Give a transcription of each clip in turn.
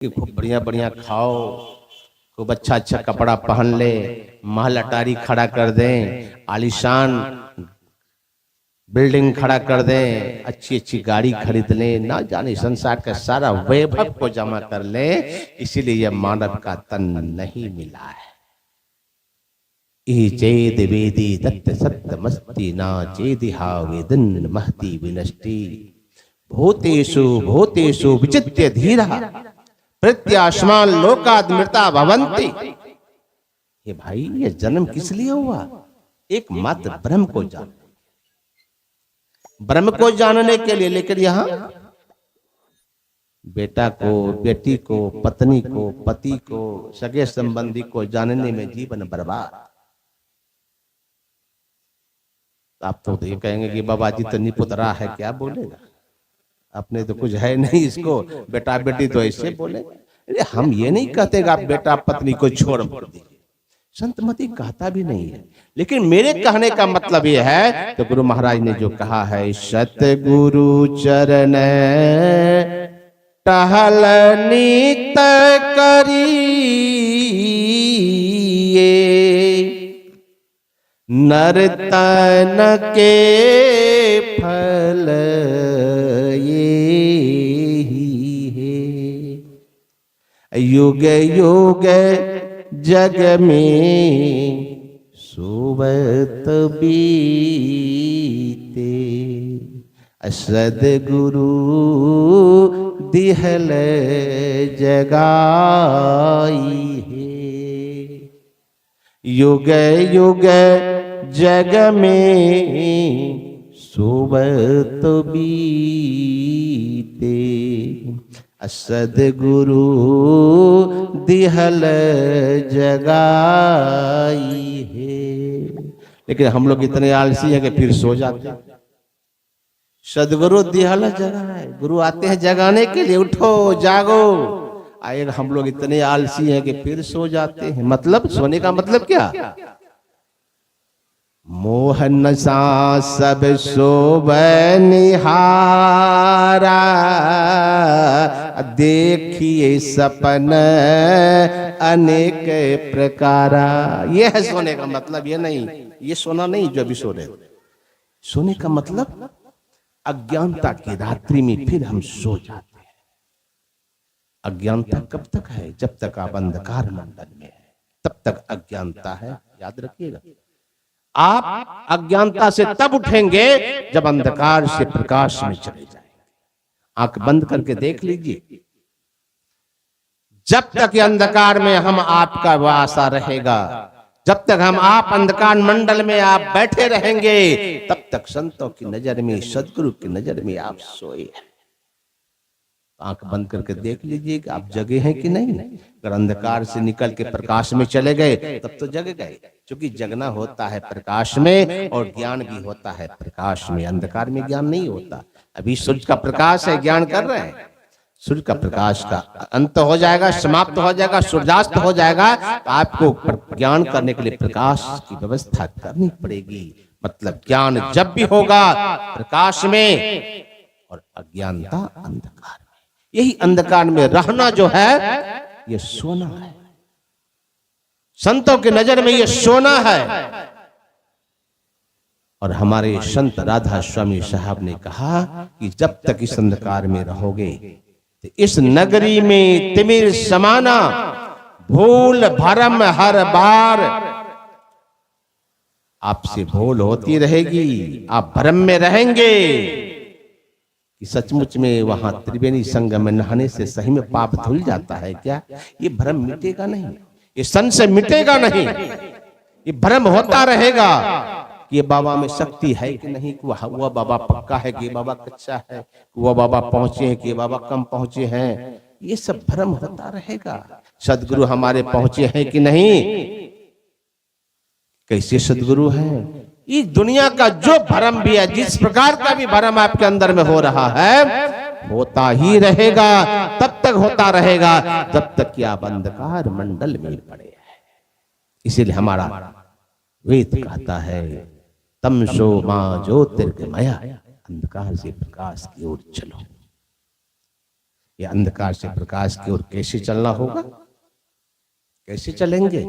कि खूब बढ़िया बढ़िया खाओ, खूब अच्छा अच्छा कपड़ा पहन ले, महल अटारी खड़ा कर दें, आलीशान बिल्डिंग खड़ा कर दें, अच्छी अच्छी गाड़ी खरीद लें, ना जाने संसार का सारा वैभव को जमा कर लें, इसीलिए यह मानव का तन नहीं मिला है। चेद वेदी दत्त सत्य मस्ति ना चेदिहा वेदन महति विनष्टि भूतेषु भूतेषु विचित्य धीरा प्रत्याश्मान लोकाद मृता भवन्ति। ये भाई, ये जन्म किस लिए हुआ? एकमात्र ब्रह्म को जान, ब्रह्म को जानने के लिए। लेकिन यहां बेटा को, बेटी को, पत्नी को, पति को, सगे संबंधी को जानने में जीवन बर्बाद। आप तो ये कहेंगे कि बाबा जी तो निपुतरा है, क्या बोलेगा, अपने तो कुछ है नहीं, इसको बेटा बेटी तो ऐसे बोले। अरे हम ये नहीं कहते कि आप बेटा पत्नी को छोड़ मोड़ दीजिए, संत मति कहता भी नहीं है। लेकिन मेरे कहने का मतलब ये है, तो गुरु महाराज ने जो कहा है, सतगुरु चरण टहल नित करिए, नर्तन के फल ये ही है, युग युग जग में सुबत बीते, सद्गुरु दिहल जगाई है, युग युग जग में सुबत बीते, सद्गुरु दिहल जगाई है। लेकिन हम लोग इतने आलसी हैं कि फिर सो जाते हैं। सद्गुरु दिहल जगाए, गुरु आते हैं जगाने के लिए, उठो जागो। आए हम लोग इतने आलसी हैं कि फिर सो जाते हैं। मतलब सोने का मतलब क्या? मोहन सा सब शोभा निहारा, देखिए सपन अनेक प्रकारा। ये है सोने का मतलब। ये नहीं, ये सोना नहीं जो अभी सो रहे। सोने का मतलब अज्ञानता की रात्रि में फिर हम सो जाते हैं। अज्ञानता कब तक है? जब तक आप अंधकार मंडल में है, तब तक अज्ञानता है। याद रखिएगा, आप अज्ञानता से तब उठेंगे जब अंधकार से प्रकाश में चले जाएंगे। आंख बंद करके देख लीजिए, जब तक अंधकार में हम आपका वासा रहेगा, जब तक हम आप अंधकार मंडल में आप बैठे रहेंगे, तब तक संतों की नजर में, सदगुरु की नजर में आप सोए हैं। आंख बंद करके देख लीजिए कि आप जगे हैं कि नहीं। अगर अंधकार से निकल के प्रकाश में चले गए तब तो जग गए, क्योंकि जगना होता है प्रकाश में और ज्ञान भी होता है प्रकाश में। अंधकार में ज्ञान नहीं होता। अभी सूर्य का प्रकाश है, ज्ञान कर रहे हैं। सूर्य का प्रकाश का अंत हो जाएगा, समाप्त हो जाएगा, सूर्यास्त हो जाएगा, तो आपको ज्ञान करने के लिए प्रकाश की व्यवस्था करनी पड़ेगी। मतलब ज्ञान जब भी होगा प्रकाश में, और अज्ञानता अंधकार में। यही अंधकार में रहना जो है, ये सोना है। संतों की नजर में ये सोना है। और हमारे संत राधा स्वामी साहब ने कहा कि जब तक इस अंधकार में रहोगे तो इस नगरी में तिमिर समाना, भूल भरम हर बार। आपसे भूल होती रहेगी, आप भ्रम में रहेंगे कि सचमुच में वहां त्रिवेणी संगम में नहाने से सही में पाप धुल जाता है क्या? ये भ्रम मिटेगा नहीं, ये संशय मिटेगा नहीं, ये भ्रम होता रहेगा कि ये बाबा में शक्ति है कि नहीं, वह बाबा पक्का है कि बाबा कच्चा है, वह बाबा पहुंचे हैं कि बाबा कम पहुंचे हैं। ये सब भ्रम होता रहेगा। सदगुरु हमारे पहुंचे हैं कि नहीं, कैसे सदगुरु हैं। इस दुनिया का जो भ्रम भी है, जिस प्रकार का भी भ्रम आपके अंदर में हो रहा है, होता ही रहेगा। तब तक होता रहेगा जब तक कि आप अंधकार मंडल में पड़े हैं। इसीलिए हमारा वेद कहता है, तमसो मां ज्योतिर्गमया, अंधकार से प्रकाश की ओर चलो। ये अंधकार से प्रकाश की ओर कैसे चलना होगा, कैसे चलेंगे?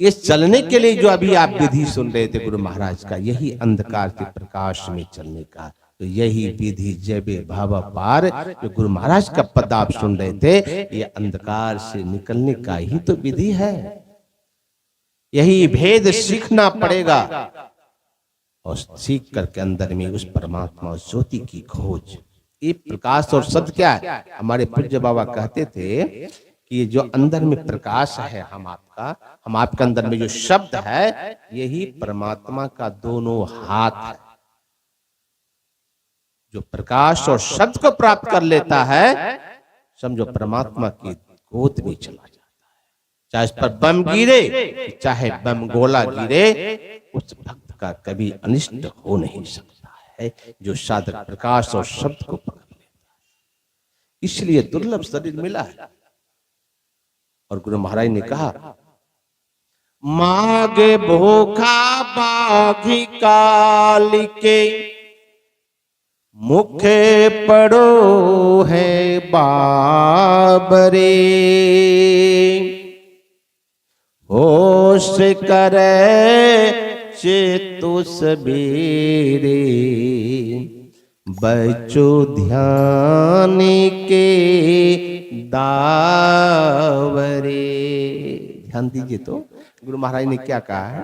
ये चलने के लिए जो अभी आप विधि सुन रहे थे गुरु महाराज का, यही अंधकार से प्रकाश में चलने का, तो यही विधि जबे भाव पार जो गुरु महाराज का पद आप सुन रहे थे, ये अंधकार से निकलने का ही तो विधि है। यही भेद सीखना पड़ेगा और सीख करके अंदर में उस परमात्मा ज्योति की खोज। ये प्रकाश और शब्द क्या है? हमारे पूज्य बाबा कहते थे कि जो अंदर में प्रकाश है हम आपका अंदर में जो शब्द है, यही परमात्मा का दोनों हाथ है। जो प्रकाश और शब्द को प्राप्त कर लेता है, समझो परमात्मा की गोद में चला जाता है। चाहे इस पर बम गिरे, चाहे बम गोला गिरे, उस भक्त का कभी अनिष्ट हो नहीं सकता है, जो साधक प्रकाश और शब्द को पकड़ लेता है। इसलिए दुर्लभ शरीर मिला है। और गुरु महाराज ने कहा, मागे भूखा बाघी कालिके, मुखे पड़ो है बाबरे, होश करे चेतु सबेरे, बचो ध्यान के दावरे। ध्यान दीजिए तो गुरु महाराज ने क्या कहा है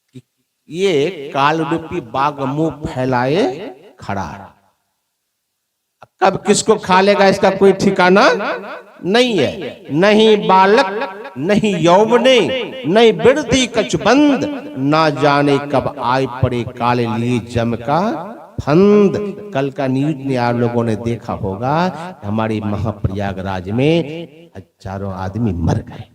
कि ये काल रूपी बाघ मुंह फैलाए खड़ा, कब किसको खा लेगा इसका कोई ठिकाना नहीं है। नहीं बालक नहीं यौवने, नहीं बिरती कचबंद, ना जाने कब आए पड़े काले लिए जम का फंद। कल का न्यूज में आप लोगों ने देखा होगा, हमारे महाप्रयागराज में हजारों आदमी मर गए।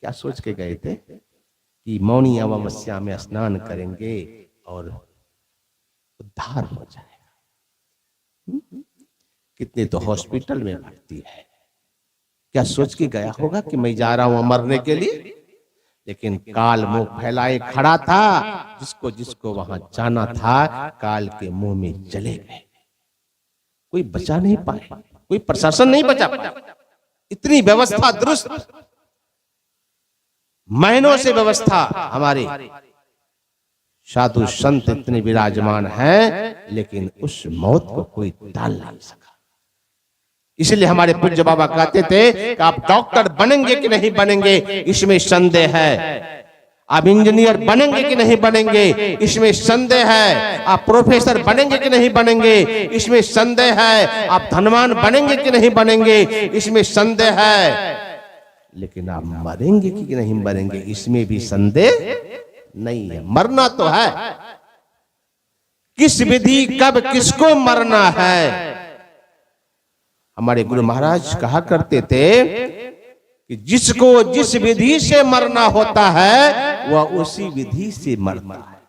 क्या सोच के गए थे कि मौनी अमावस्या में स्नान करेंगे और उद्धार हो जाएगा। कितने तो हॉस्पिटल में भर्ती है। क्या सोच के गया होगा कि मैं जा रहा हूं मरने के लिए? लेकिन काल मुंह फैलाए खड़ा था, जिसको जिसको वहां जाना था काल के मुंह में चले गए। कोई बचा नहीं पाए, कोई प्रशासन नहीं बचा पाया। इतनी व्यवस्था दुरुस्त, महीनों से व्यवस्था हमारे साधु संत इतने विराजमान हैं, लेकिन उस मौत को कोई टाल नहीं सका। इसलिए हमारे पूज्य बाबा कहते थे कि आप डॉक्टर बनेंगे कि नहीं बनेंगे, इसमें संदेह है। आप इंजीनियर बनेंगे कि नहीं बनेंगे, इसमें संदेह है। आप प्रोफेसर बनेंगे कि नहीं बनेंगे, इसमें संदेह है। आप धनवान बनेंगे कि नहीं बनेंगे, इसमें संदेह है। लेकिन आप मरेंगे कि नहीं मरेंगे, इसमें भी संदेह नहीं है। मरना तो है, किस विधि कब किसको मरना है। हमारे गुरु महाराज कहा करते थे कि जिसको जिस विधि से मरना होता है वह उसी विधि से मरता है,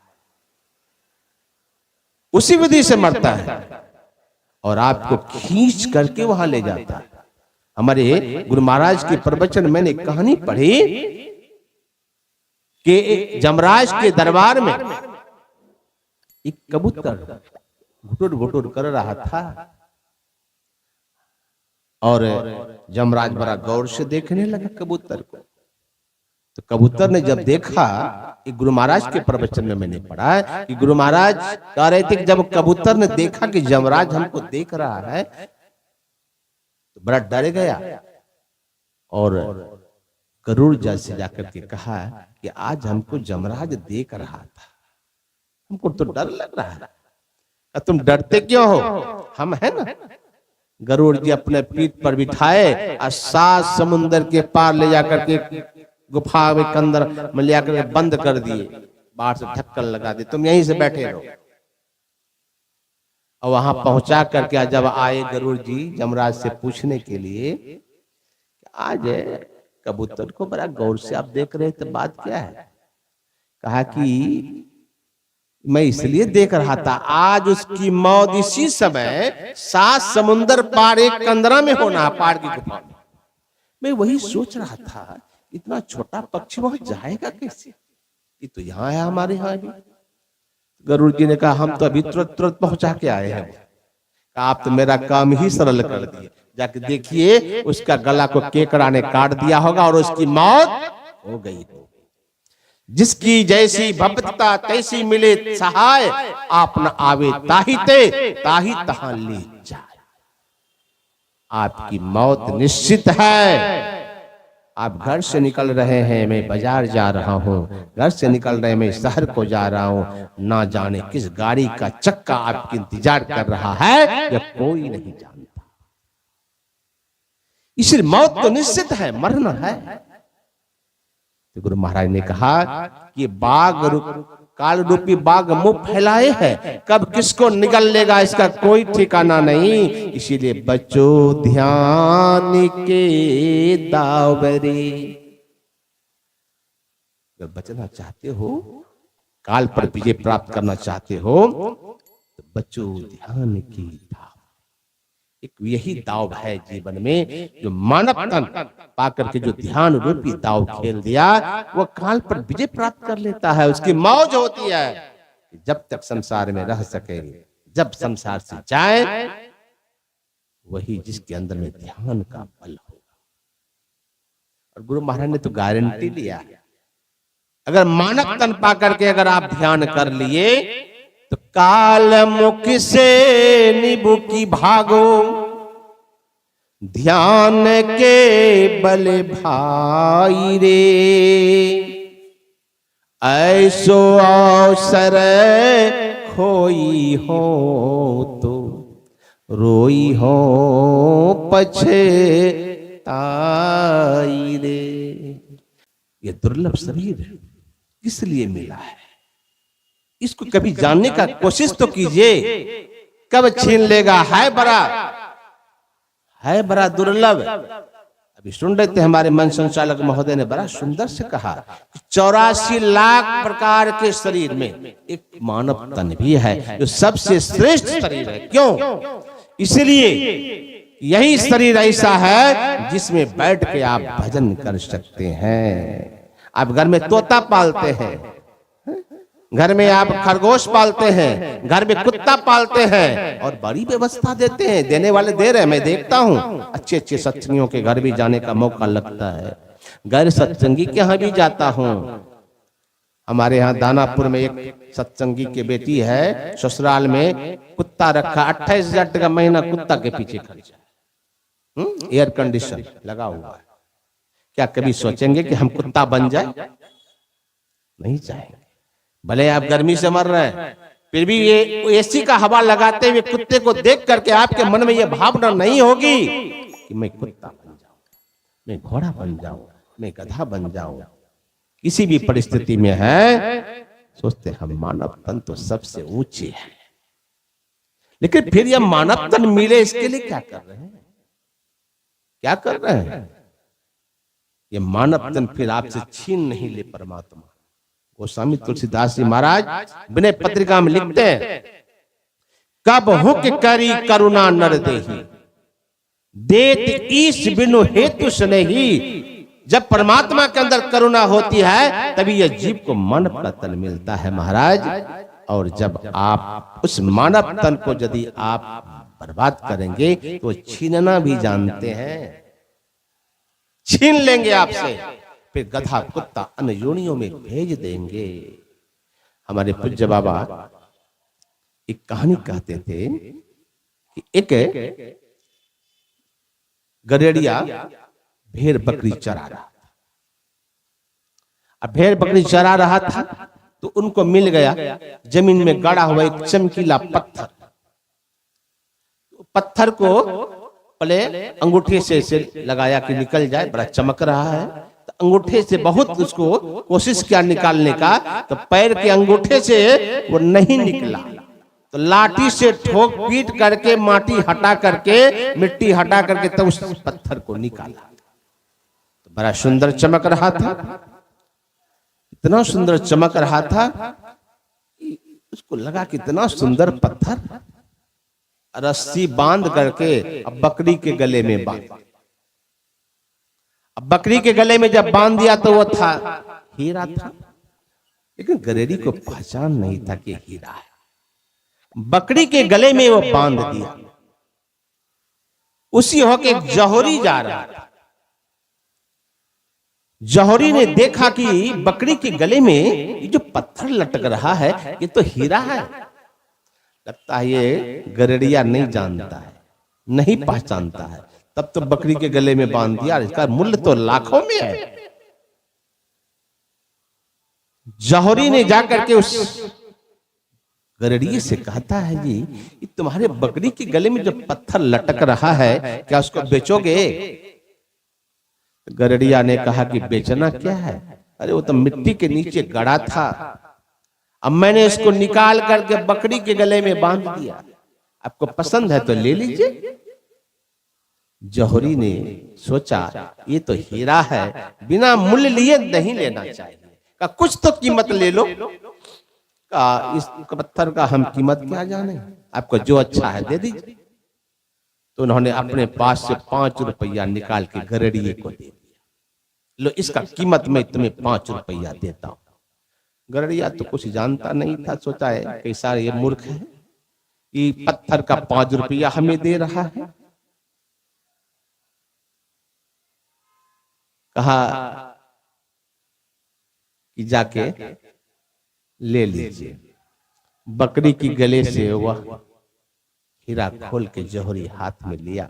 उसी विधि से मरता है और आपको खींच करके वहां ले जाता है। हमारे गुरु महाराज के प्रवचन मैंने कहानी पढ़ी कि जमराज के दरबार में एक कबूतर घुटुर घुटुर कर रहा था और जमराज बड़ा गौर से देखने लगा कबूतर को। तो कबूतर ने जब देखा, एक गुरु महाराज के प्रवचन में मैंने पढ़ा है कि गुरु महाराज कह रहे थे कि जब कबूतर ने देखा कि जमराज हमको देख रहा है तो बड़ा डर गया और गरुड़ जी से जाकर के कहा कि आज हमको जमराज देख रहा था, हमको तो डर लग रहा है। तुम डरते क्यों हो, हम है ना। गरुड़ जी अपने पीठ पर बिठाए और 7 समुंदर के पार ले जाकर के गुफा में अंदर में ले जाकर के बंद कर दिए, बाहर से ढक्कन लगा दिए, तुम यहीं से बैठे रहो। और वहां पहुंचा करके जब आए गरुड़ जी जमराज से पूछने के लिए, आज कबूतर को बड़ा गौर से आप देख रहे थे, बात क्या है? कहा कि मैं इसलिए देख रहा था, आज उसकी मौत इसी समय 7 समुंदर पार एक कंदरा में होना, पहाड़ की गुफा में। मैं वही सोच रहा था, इतना छोटा पक्षी वहां जाएगा कैसे? ये तो यहाँ है, हमारे यहाँ भी। गरुड़ जी ने कहा हम तो अभी तुरंत तुरंत पहुंचा के आए हैं। आप तो मेरा काम ही सरल कर दिए। जाके देखिए उसका गला को केकड़ा ने काट दिया होगा और उसकी मौत हो गई। जिसकी जैसी भक्तता तैसी मिले सहाय, आप न आवे ताही ते ताही तहां ले जाए। आपकी मौत निश्चित है। आप घर से निकल रहे हैं, मैं बाजार जा रहा हूं, घर से निकल रहे मैं शहर को जा रहा हूं, ना जाने किस गाड़ी का चक्का आपकी इंतजार कर रहा है, यह कोई नहीं जानता। इसलिए मौत तो निश्चित है, मरना है। तो गुरु महाराज ने कहा कि काल रूपी बाग मुंह फैलाए है, कब किसको निगल लेगा इसका कोई ठिकाना नहीं। इसीलिए बच्चों ध्यान के दावरे, अगर बचना चाहते हो, काल पर विजय प्राप्त करना चाहते हो, तो बच्चों ध्यान की दाव। एक यही दाव है जीवन में, जो मानव तन पाकर के जो ध्यान रूपी दाव खेल दिया, वो काल पर विजय प्राप्त कर लेता है। उसकी मौज होती है जब तक संसार में रह सके, जब संसार से जाए वही जिसके अंदर में ध्यान का बल होगा। और गुरु महाराज ने तो गारंटी लिया है, अगर मानव तन पाकर के अगर आप ध्यान कर लिए तो काल मुख से निबु की भागो, ध्यान के बल भाई रे। ऐसो अवसर खोई हो तो रोई हो पछताई रे। ये दुर्लभ शरीर किस लिए मिला है, इसको कभी जानने का कोशिश तो कीजिए। कब छीन लेगा, है बड़ा दुर्लभ। अभी सुन रहे थे हमारे मन संचालक महोदय ने बड़ा सुंदर से कहा, 84 लाख प्रकार के शरीर में एक मानव तन भी है जो सबसे श्रेष्ठ शरीर है। क्यों? इसलिए यही शरीर ऐसा है जिसमें बैठ के आप भजन कर सकते हैं। आप घर में तोता पालते हैं, घर में आप खरगोश पालते हैं, घर में कुत्ता पालते हैं और बड़ी व्यवस्था देते हैं, देने वाले दे रहे हैं। मैं देखता हूं अच्छे अच्छे सत्संगियों के घर भी जाने का मौका लगता है, गैर सत्संगी के यहाँ भी जाता हूं। हमारे यहाँ दानापुर में एक सत्संगी की बेटी है, ससुराल में कुत्ता रखा, 28,000 टका महीना कुत्ता के पीछे खर्चा, एयर कंडीशन लगा हुआ है। क्या कभी सोचेंगे कि हम कुत्ता बन जाए? नहीं चाहेंगे। भले आप गर्मी से मर रहे हैं, फिर भी ये एसी का हवा लगाते हुए कुत्ते को देख करके आपके मन में ये भावना नहीं होगी कि मैं कुत्ता बन जाऊं, मैं घोड़ा बन जाऊं, मैं गधा बन जाऊं। किसी भी परिस्थिति में है, सोचते हम मानव तन तो सबसे ऊंची है। लेकिन फिर यह मानव तन मिले इसके लिए क्या कर रहे हैं, क्या कर रहे हैं? ये मानव तन फिर आपसे छीन नहीं ले परमात्मा। गोस्वामी तुलसीदास जी महाराज विनय पत्रिका में लिखते हैं, कब हुक करी करुणा नर देही, देत ईश बिनु हेतु स्नेही। जब परमात्मा के अंदर करुणा होती है तभी यह जीव को मानव का तन मिलता है महाराज। और जब आप उस मानव तन को यदि आप बर्बाद करेंगे तो छीनना भी जानते हैं, छीन लेंगे आपसे, फिर गधा कुत्ता अन्य योनियों में भेज देंगे। हमारे पूज्य बाबा एक कहानी कहते थे कि एक गरेड़िया भेड़ बकरी चरा रहा था। अब भेड़ बकरी चरा रहा था तो उनको मिल गया जमीन में गाड़ा हुआ एक चमकीला पत्थर। पत्थर को पहले अंगूठे से लगाया कि निकल जाए, बड़ा चमक रहा है। तो अंगूठे से बहुत उसको कोशिश किया निकालने का, तो पैर के अंगूठे से वो नहीं निकला। तो लाठी से ठोक पीट करके माटी हटा करके मिट्टी हटा करके तब उस पत्थर को निकाला। तो बड़ा सुंदर चमक रहा था, इतना सुंदर चमक रहा था कि उसको लगा कि इतना सुंदर पत्थर, रस्सी बांध करके अब बकरी के गले में बांध। अब बकरी के गले में जब बांध दिया तो वो था हीरा था, लेकिन गरेड़ी को पहचान नहीं था कि हीरा है। बकरी के गले में वो बांध दिया। उसी होके एक जौहरी जा रहा था। जौहरी ने देखा कि बकरी के गले में ये जो पत्थर लटक रहा है ये तो हीरा है। लगता है ये गरेड़िया नहीं जानता है, नहीं पहचानता है, तब तो बकरी के गले में बांध दिया। इसका मूल्य तो लाखों में है। जौहरी ने जाकर के उस गरेड़िए से कहता है, जी ये तुम्हारे बकरी के गले में जो पत्थर लटक रहा है क्या उसको बेचोगे? गरेड़िया ने कहा कि बेचना क्या है, अरे वो तो मिट्टी के नीचे गड़ा था, अब मैंने इसको निकाल करके बकरी के गले में बांध दिया, आपको पसंद है तो ले लीजिए। जौहरी ने सोचा ये तो हीरा है, बिना मूल्य लिए नहीं लेना चाहिए, का कुछ तो कीमत ले लो। का इस पत्थर का हम कीमत क्या जाने, आपको जो अच्छा है दे दीजिए। तो उन्होंने अपने पास से 5 रुपया निकाल के गरेड़िए को दे दिया, लो इसका कीमत मैं तुम्हें 5 रुपया देता हूं। गरेड़िया तो कुछ जानता नहीं था, सोचा है कैसा ये मूर्ख है, ये पत्थर का 5 रुपया हमें दे रहा है। कहा कि जाके ले लीजिए। बकरी की गले से वह हीरा खोल के जौहरी हाथ में लिया।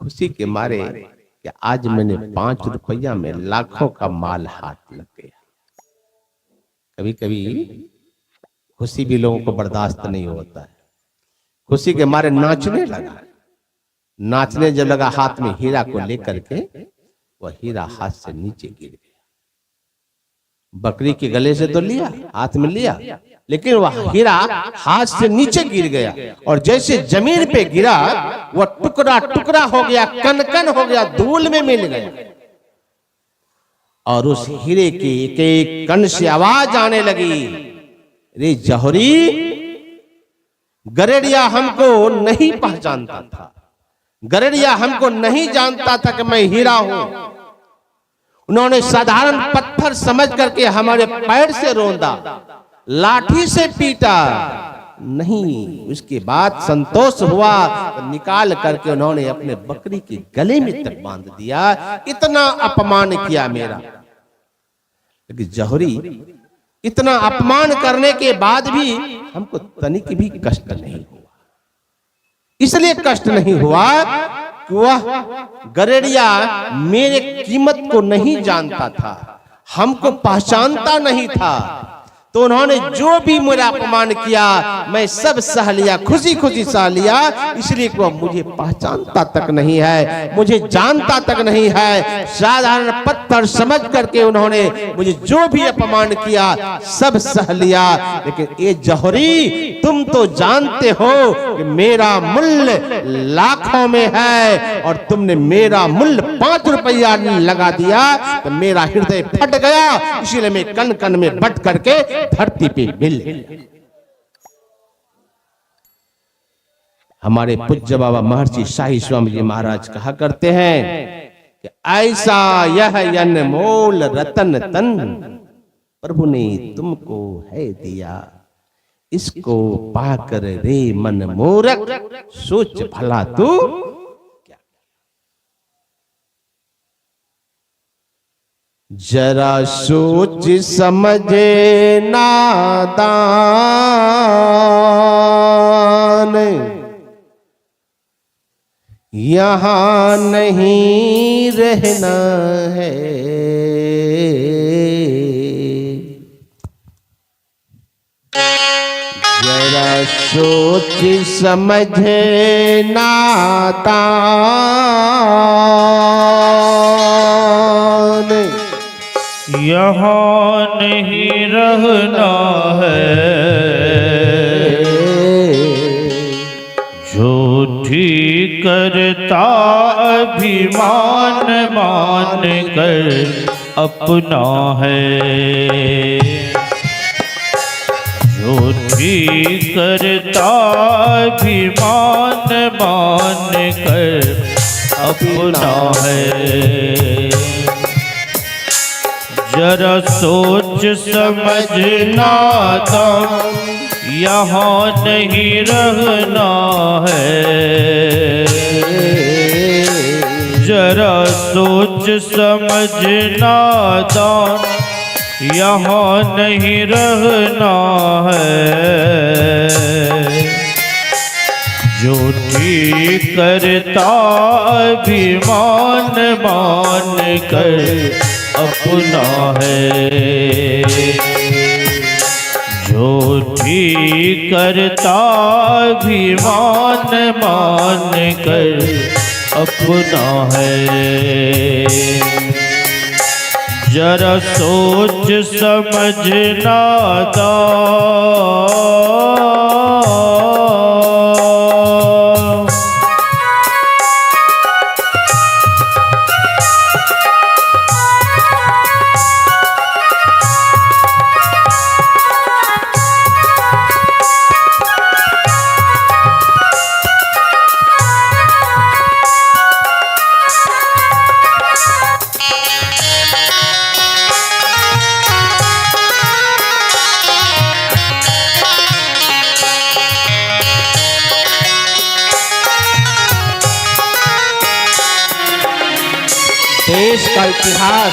खुशी के मारे कि आज मैंने 5 रुपया में लाखों का माल हाथ लग गया। कभी कभी खुशी भी लोगों को बर्दाश्त नहीं होता है, खुशी के मारे नाचने लगा। नाचने जब लगा हाथ में हीरा को लेकर के, वह हीरा हाथ से नीचे गिर गया। बकरी के गले से तो लिया, हाथ में लिया, लेकिन वह हीरा हाथ से नीचे गिर गया और जैसे जमीन पे गिरा वह टुकड़ा टुकड़ा हो गया, कन कन हो गया, धूल में मिल गया। और उस हीरे के एक एक कण से आवाज आने लगी, रे जौहरी, गरेड़िया हमको नहीं पहचानता था, गरेड़िया हमको नहीं जानता था कि मैं हीरा हूं। उन्होंने साधारण पत्थर समझ करके हमारे पैर से रौंदा, लाठी से पीटा, नहीं उसके बाद संतोष हुआ तो निकाल करके उन्होंने अपने बकरी के गले में तक बांध दिया। इतना अपमान किया मेरा। लेकिन जौहरी, इतना अपमान करने के बाद भी हमको तनिक भी कष्ट नहीं हुआ। इसलिए कष्ट नहीं हुआ कि वह गरेड़िया मेरे कीमत को नहीं जानता था, हमको पहचानता नहीं था। तो उन्होंने जो भी मेरा अपमान किया मैं सब सह लिया, खुशी खुशी सह लिया, इसलिए वो मुझे पहचानता तक नहीं है, मुझे जानता तक नहीं है। साधारण पत्थर समझ करके उन्होंने मुझे जो भी अपमान किया सब सह लिया। लेकिन ये जौहरी, तुम तो जानते हो कि मेरा मूल्य लाखों में है और तुमने मेरा मूल्य 5 रुपया लगा दिया तो मेरा हृदय फट गया, इसीलिए मैं कन कन में बट करके धरती पे मिल। हमारे पूज्य बाबा महर्षि शाही स्वामी जी महाराज कहा करते हैं कि ऐसा यह अनमोल रतन तन प्रभु ने तुमको है दिया, इसको पाकर रे मन मूरख सोच भला तू क्या। जरा सोच समझे नादान, यहाँ नहीं रहना है। जरा सोच समझे नादान, यहाँ नहीं रहना है। झूठी करता अभिमान मान कर अपना है। झूठी करता अभिमान मान कर अपना है। जरा सोच समझना दान यहाँ नहीं रहना है। जरा सोच समझना दान यहाँ नहीं रहना है। जो ठीक करता अभिमान मान कर अपना है। जो ठीक करता अभिमान मान कर अपना है। जरा सोच समझना देश का इतिहास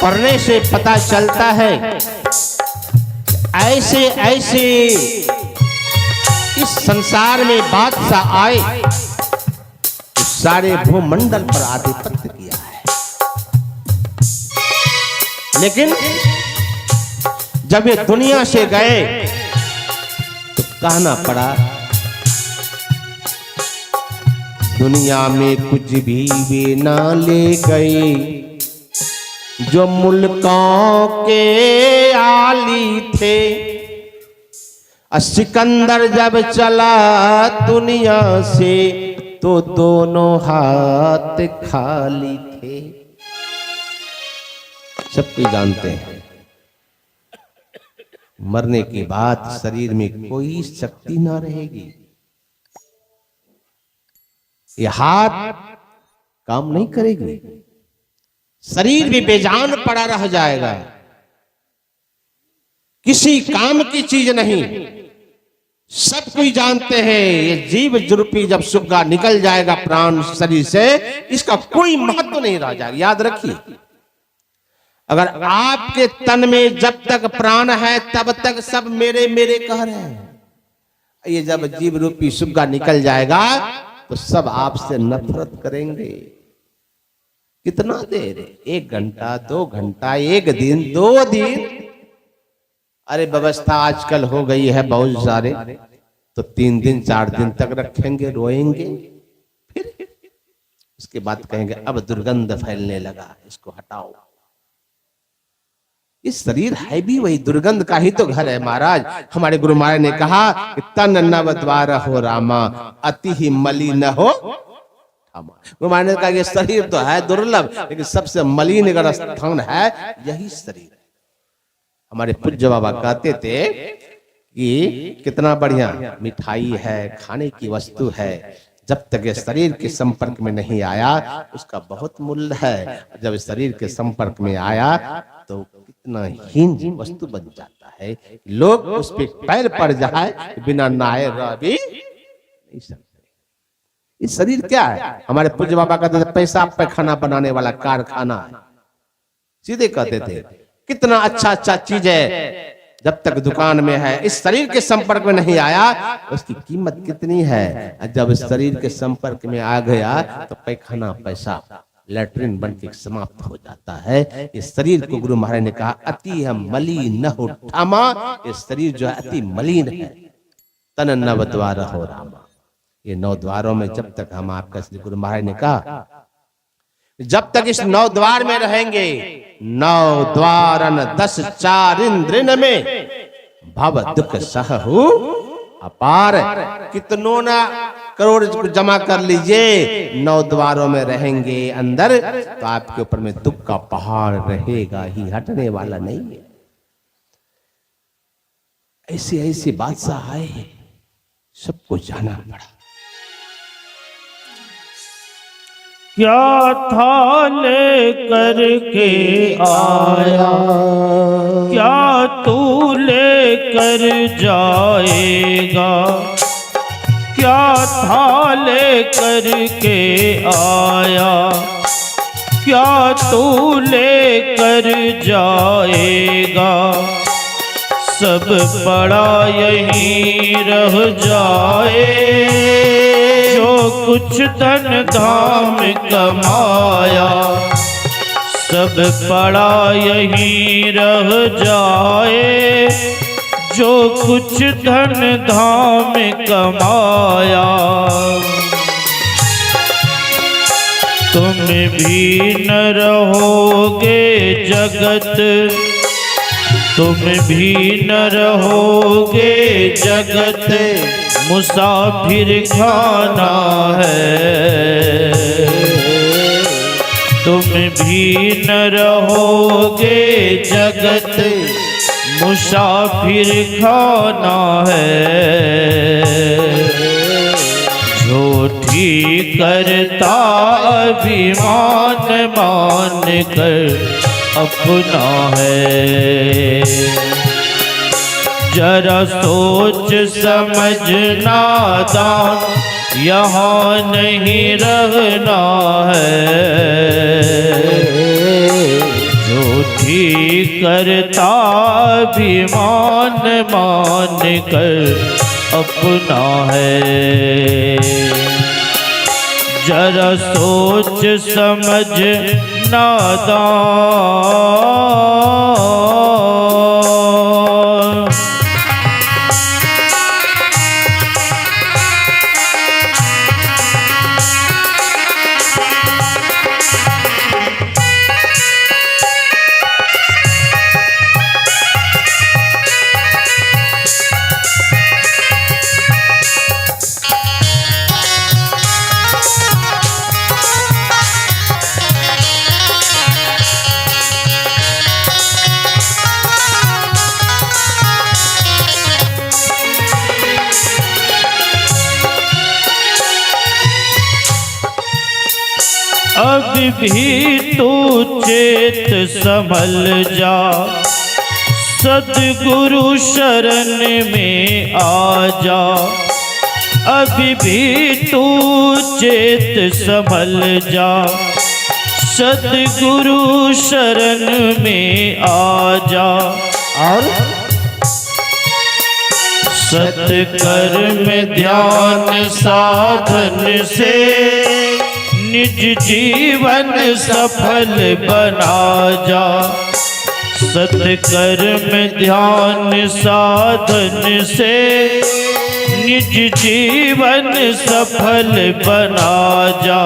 पढ़ने से पता चलता है, ऐसे ऐसे इस संसार में बादशाह आए तो सारे भूमंडल पर आधिपत्य किया है। लेकिन जब ये दुनिया से गए तो कहना पड़ा, दुनिया में कुछ भी वे ना ले गए, जो मुल्कों के आली थे। सिकंदर जब चला दुनिया से तो दोनों हाथ खाली थे। सब कोई जानते हैं, मरने के बाद शरीर में कोई शक्ति ना रहेगी। ये हाथ काम नहीं करेगी, शरीर भी बेजान पड़ा रह जाएगा, किसी काम की चीज नहीं। सब कोई जानते हैं ये जीव रूपी जब सुग्गा निकल जाएगा प्राण शरीर से, इसका कोई महत्व नहीं रह जाएगा। याद रखिए, अगर आपके तन में जब तक प्राण है तब तक सब मेरे मेरे कह रहे हैं। ये जब जीव रूपी सुग्गा निकल जाएगा तो सब आपसे नफरत करेंगे। कितना देर? 1 घंटा, 2 घंटा, 1 दिन, 2 दिन। अरे व्यवस्था आजकल हो गई है बहुत सारे, तो 3 दिन 4 दिन तक रखेंगे, रोएंगे, फिर उसके बाद कहेंगे अब दुर्गंध फैलने लगा, इसको हटाओ। इस शरीर है भी वही दुर्गंध का ही तो घर है महाराज। हमारे गुरु महाराज ने कहा कि तन नवद्वार हो रामा, अति ही मलिन हो थामा। गुरु महाराज ने कहा कि शरीर तो है दुर्लभ, लेकिन सबसे मलिन अगर स्थान है यही शरीर है। हमारे पूज्य बाबा कहते थे कि कितना बढ़िया मिठाई है, खाने की वस्तु है, जब तक ये शरीर के संपर्क में नहीं आया उसका बहुत मूल्य है। जब शरीर के संपर्क में आया तो कितना हीन वस्तु बन जाता है, लोग उस पे पैर पड़ जाए बिना नहाए रह भी नहीं सकते। ये शरीर क्या है? हमारे पूज्य बाबा कहते थे पैसा पैखाना बनाने वाला कारखाना है। सीधे कहते थे कितना अच्छा अच्छा चीज है, जब तक दुकान में है इस शरीर के संपर्क में नहीं आया उसकी कीमत कितनी है। जब इस शरीर के संपर्क में आ गया तो पैखाना पैसा लैट्रिन बन के समाप्त हो जाता है। इस शरीर को गुरु महाराज ने कहा अति मलिन न हो ठामा। ये शरीर जो है अति मलिन है। तन नव द्वार हो रामा। ये 9 द्वारों में जब तक हम आपका श्री गुरु महाराज ने कहा जब तक इस 9 द्वार में रहेंगे, 9 द्वारन 10 4 इंद्रिन में भव दुख सहु अपार। कितनों ना करोड़ जमा कर लीजिए, 9 द्वारों में रहेंगे अंदर तो आपके ऊपर में दुख का पहाड़ रहेगा ही, हटने वाला नहीं है। ऐसे ऐसे बादशाह आए, सबको जाना पड़ा क्या था ले करके आया, क्या तू ले कर जाएगा। क्या था ले करके आया, क्या तू ले कर जाएगा। सब पड़ा यहीं रह जाए, जो कुछ धन धाम कमाया। सब पड़ा यहीं रह जाए, जो कुछ धन धाम कमाया। तुम भी न रहोगे जगत, तुम भी न रहोगे जगत, मुसाफिर खाना है। तुम भी न रहोगे जगत, मुसाफिर खाना है। झूठी करता अभिमान मान कर अपना है। जरा सोच समझ नादान, यहाँ नहीं रहना है। झूठी करता अभिमान मान कर अपना है। जरा सोच समझ नादान, अब भी तू चेत संभल जा, सद्गुरु शरण में आ जा। अभी भी तू चेत संभल जा, सद्गुरु शरण में आ जा। और सत्कर्म ध्यान साधन से निज जीवन सफल बना जा। सत्कर्म ध्यान साधन से निज जीवन सफल बना जा।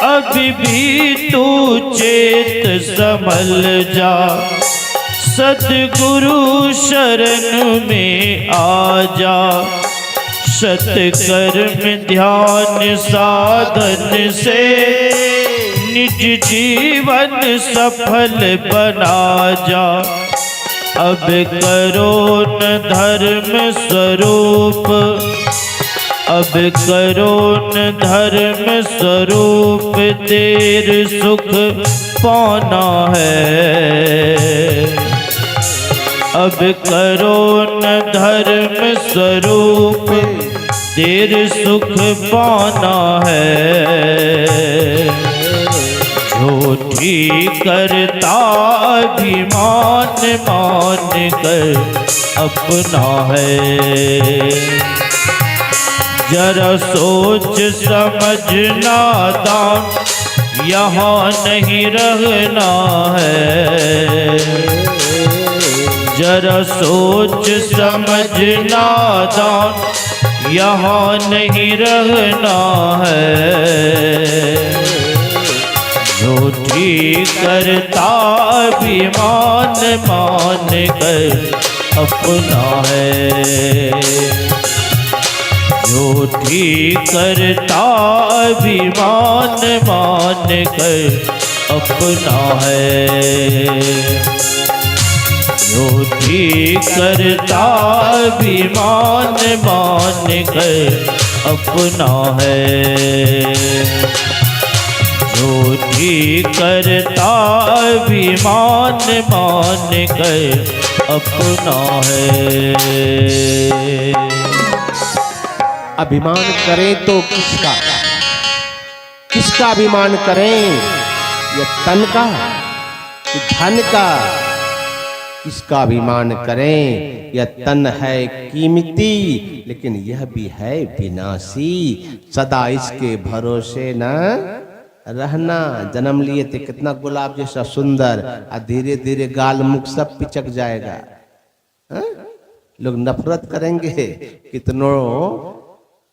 अभी भी तू चेत संभल जा, सद्गुरु शरण में आ जा। सत्कर्म ध्यान साधन से निज जीवन सफल बना जा। अब करो न धर्म स्वरूप, अब करो न धर्म स्वरूप, तेरे सुख पाना है। अब करो न धर्म स्वरूप, तेरे सुख पाना है। झूठी करता अभिमान मान कर अपना है। जरा सोच समझ नादान, यहाँ नहीं रहना है। जरा सोच समझ नादान, यहाँ नहीं रहना है। झूठी करता अभिमान मान कर अपना है। झूठी करता अभिमान मान कर अपना है। झूठी करता अभिमान मान कर अपना है। झूठी करता अभिमान मान कर अपना है। अभिमान करें तो किसका, किसका अभिमान करें? ये तन का कि धन का? किसका अभिमान करें? यह तन है कीमती लेकिन यह भी है विनाशी, सदा इसके भरोसे न रहना। जन्म लिए थे कितना गुलाब जैसा सुंदर, और धीरे धीरे गाल मुख सब पिचक जाएगा। हा? लोग नफरत करेंगे,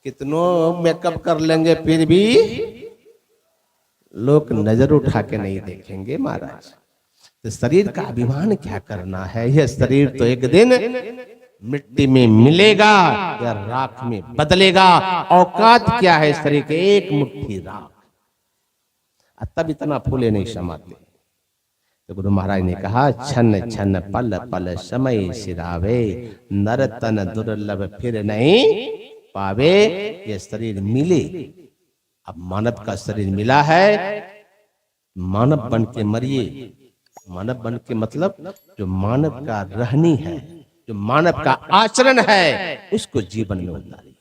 कितनों मेकअप कर लेंगे, फिर भी लोग नजर उठा के नहीं देखेंगे महाराज। तो शरीर का अभिमान क्या करना है? यह शरीर तो एक दिन मिट्टी में मिलेगा या राख में बदलेगा। औकात क्या है शरीर के? एक मुट्ठी राख, तब इतना फूले नहीं समाते। तो गुरु महाराज ने कहा, छन छन पल पल समय सिरावे, नर तन दुर्लभ फिर नहीं पावे। ये शरीर मिले, अब मानव का शरीर मिला है, मानव बन के मरिए। मानव बन के मतलब जो मानव का रहनी है, जो मानव का आचरण है, उसको जीवन में उतारिए,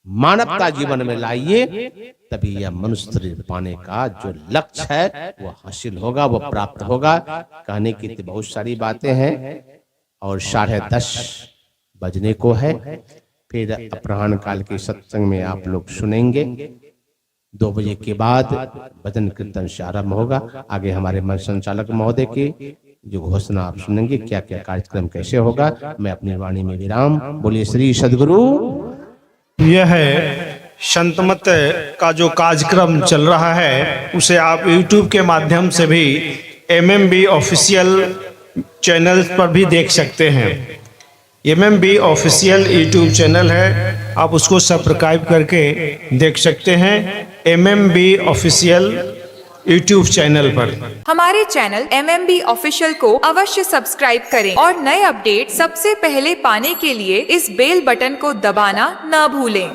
मानवता जीवन में लाइए, तभी यह मनुष्य शरीर पाने का जो लक्ष्य है वो हासिल होगा, वो प्राप्त होगा। कहने की तो बहुत सारी बातें हैं और 10:30 बजने को है। फिर अपराह्न काल के सत्संग में आप लोग सुनेंगे। 2 बजे के बाद भजन कीर्तन से आरंभ होगा। आगे हमारे मंच संचालक महोदय की जो घोषणा आप सुनेंगे, क्या क्या कार्यक्रम कैसे होगा। मैं अपनी वाणी में विराम। बोलिए श्री सद्गुरु। यह संतमत का जो कार्यक्रम चल रहा है उसे आप YouTube के माध्यम से भी MMB ऑफिशियल चैनल पर भी देख सकते हैं। MMB ऑफिशियल YouTube चैनल है, आप उसको सब्सक्राइब करके देख सकते हैं MMB ऑफिशियल YouTube चैनल पर। हमारे चैनल MMB ऑफिशियल को अवश्य सब्सक्राइब करें और नए अपडेट सबसे पहले पाने के लिए इस बेल बटन को दबाना न भूलें।